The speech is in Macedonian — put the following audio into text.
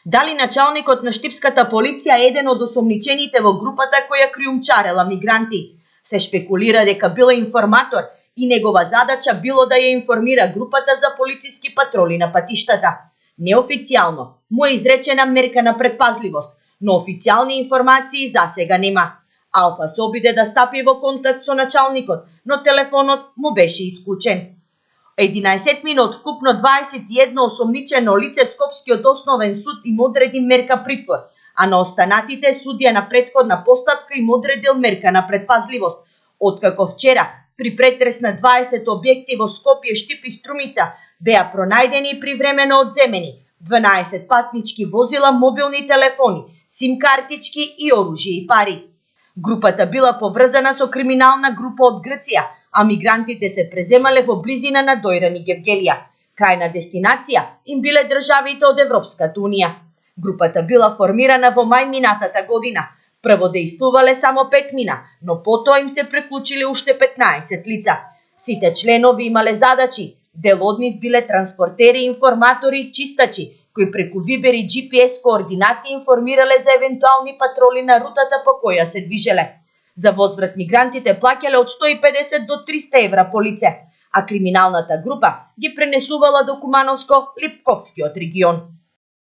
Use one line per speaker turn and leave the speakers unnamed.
Дали началникот на штипската полиција е еден од осомничените во групата која криумчарела мигранти? Се шпекулира дека бил информатор и негова задача било да ја информира групата за полициски патроли на патиштата. Неофицијално му е изречена мерка на предпазливост, но официјални информации засега нема. Алфа се обиде да стапи во контакт со началникот, но телефонот му беше исклучен. 11 минут вкупно 21 осомничено лице Скопскиот основен суд им одреди мерка притвор, а на останатите судија на претходна постапка им одредил мерка на предпазливост, откако вчера при претрес на 20 објекти во Скопје, Штип и Струмица беа пронајдени и привремено одземени 12 патнички возила, мобилни телефони, сим картички и оружје и пари. Групата била поврзана со криминална група од Грција, а мигрантите се преземале во близина на Дојран и Гевгелија. Крајна дестинација им биле државите од Европската унија. Групата била формирана во мај минатата година. Прво дејствувале само 5 мина, но потоа им се преклучиле уште 15 лица. Сите членови имале задачи. Дел од нив биле транспортери, информатори и чистачи, кои преку Вибер и GPS координати информирале за евентуални патроли на рутата по која се движеле. За возврат мигрантите плаќале од 150 до 300 евра по лице, а криминалната група ги пренесувала до Кумановско-Липковскиот регион.